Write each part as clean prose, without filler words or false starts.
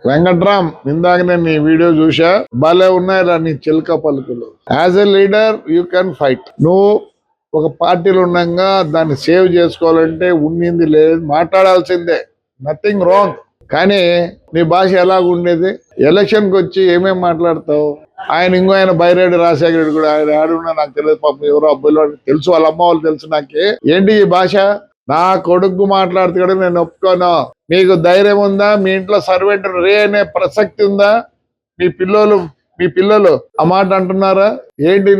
వెంకట్రామ్, ఇందాక నేను నీ వీడియో చూసా, భలే ఉన్నాయిరా నీ చిలక పలుకులు. As a leader you can fight. నువ్వు ఒక పార్టీలో ఉండగా దాన్ని సేవ్ చేసుకోవాలంటే ఉన్నింది లేదు, మాట్లాడాల్సిందే, నథింగ్ రాంగ్. కానీ నీ భాష ఎలాగుండేది? ఎలక్షన్కి వచ్చి ఏమేమి మాట్లాడతావు? ఆయన బైరెడ్డి రాజశేఖర రెడ్డి కూడా ఆయన ఆడున్నా నాకు తెలియదు, పాపం ఎవరో అబ్బాయిలు తెలుసు, వాళ్ళ అమ్మ వాళ్ళు తెలుసు. నాకే ఏంటి ఈ భాష? నా కొడుకు మాట్లాడుతాడు, నేను ఒప్పుకోను. మీకు ధైర్యం ఉందా? మీ ఇంట్లో సర్వెంట్ రే అనే ప్రసక్తి ఉందా? మీ పిల్లలు ఆ మాట అంటున్నారా? ఏంటి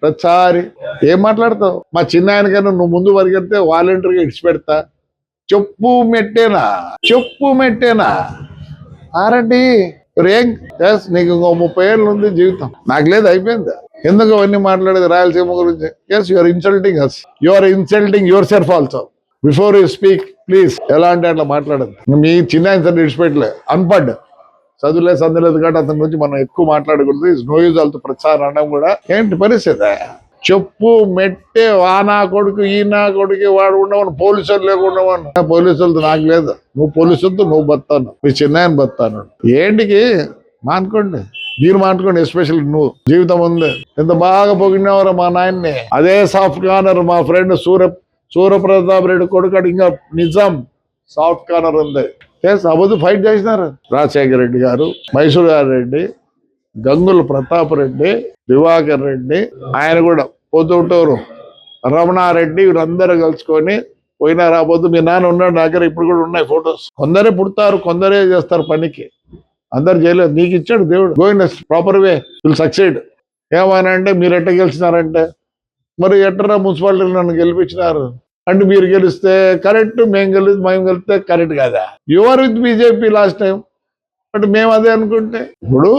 ప్రతిసారి ఏం మాట్లాడతావు? మా చిన్న ఆయనకైనా నువ్వు ముందు పరిగెడితే వాలంటీర్గా ఇడిచిపెడతా. చెప్పు మెట్టేనా ఆరండి రేం. నీకు ఇంకో 30 ఏళ్ళు ఉంది జీవితం, నాకు లేదు, అయిపోయింది. ఎందుకు అవన్నీ మాట్లాడేది రాయలసీమ గురించి? Yes, your insulting us, your insulting your self also. Before you speak please ఎలా అంటే అట్లా మాట్లాడదు. మీ చిన్న ఆయన సరే విడిచిపెట్టలే, అన్పడ్ చదువులే సందులేదు కాబట్టి అతని గురించి మనం ఎక్కువ మాట్లాడకూడదు. నో యూజ్ వాళ్ళతో ప్రచారం అనడం కూడా ఏంటి పరిస్థితి? చెప్పు మెట్టే నా కొడుకు నా కొడుకు వాడు ఉండవను, పోలీసులు లేకుండా పోలీసులతో నాకు లేదు. నువ్వు పోలీసులతో నువ్వు బతాను, మీ చిన్నాయన బతాను. ఏంటికి మానుకోండి, మీరు మానుకోండి. ఎస్పెషల్లీ నువ్వు జీవితం ఉంది. ఎంత బాగా పొగిడినవరా మా నాయన్ని. అదే సాఫ్ట్ కార్నర్ మా ఫ్రెండ్ సూర్యప్రతాప్ రెడ్డి కొడుకు ఇంకా నిజాం సాఫ్ట్ కార్నర్ ఉంది. అబద్ధం ఫైట్ చేసినారు రాజశేఖర రెడ్డి గారు, మైసూర్ రెడ్డి, గంగుల ప్రతాప్ రెడ్డి, దివాకర్ రెడ్డి, ఆయన కూడా పొద్దుటూరు రమణారెడ్డి, వీళ్ళందరూ కలుసుకొని పోయినారు. ఆ పొద్దు మీ నాన్న ఉన్నాడు దగ్గర, ఇప్పుడు కూడా ఉన్నాయి ఫొటోస్. కొందరే పుడతారు, కొందరే చేస్తారు పనికి, అందరు చేయలేదు. నీకు ఇచ్చాడు దేవుడు, going proper way will succeed. ఏమైనా అంటే మీరు ఎట్ట గెలిచినారంటే, మరి ఎట్టరా మున్సిపాలిటీలు నన్ను గెలిపించినారు అంటే మీరు గెలిస్తే కరెక్ట్, మేము గెలిస్తే కరెక్ట్ కదా. Your with BJP last time, but మేము అదే అనుకుంటే ఇప్పుడు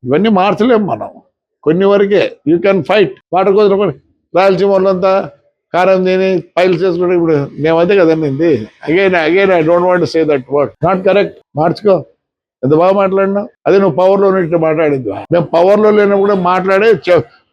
ఇవన్నీ మార్చలేము మనం, కొన్ని వరకే. You can fight. పాట కోసం రాయలసీమ వాళ్ళంతా కారం తిని ఫైల్స్ చేసుకుంటే ఇప్పుడు మేము అదే కదండి. Again I don't want to say that word, not correct. మార్చుకో. ఎంత బాగా మాట్లాడినావు. అదే నువ్వు పవర్లో ఉన్నట్టు మాట్లాడింది. మేము పవర్లో లేనప్పుడు మాట్లాడే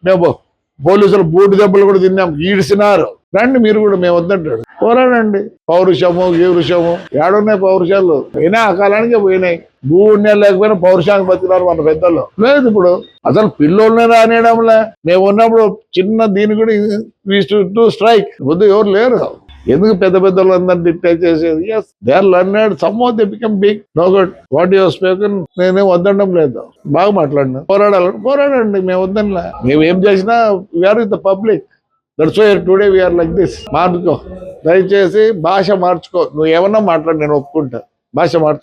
మేము పోలీసులు బూటు దెబ్బలు కూడా తిన్నాం, ఈడ్చినారు. రండి మీరు కూడా, మేము వద్దంటాడు. పోరాడండి. పౌరుషము గీవృషము ఏడున్నాయి పౌరుషాలు? పోయినా ఆ కాలానికే పోయినాయి. భూమి లేకపోయినా పౌరుషానికి బతికినారు మన పెద్దలు. లేదు ఇప్పుడు అసలు పిల్లోళ్ళనే రానియడంలే. మేము ఉన్నప్పుడు చిన్న దీని కూడా స్ట్రైక్ వద్దు, ఎవరు లేరు. ఎందుకు పెద్ద వాళ్ళందరినీ డిక్టేట్ చేసేది? Yes, they are learned, some they become big. No good what your spoken. నేనేం వద్దడం లేదు, బాగా మాట్లాడినా. పోరాడండి, మేము వద్దనిలే. మేము ఏం చేసినా we are with the public. That's why today we are like this. మార్చుకో, దయచేసి భాష మార్చుకో. నువ్వు ఏమన్నా మాట్లాడు, నేను ఒప్పుకుంటా. భాష మార్చుకో.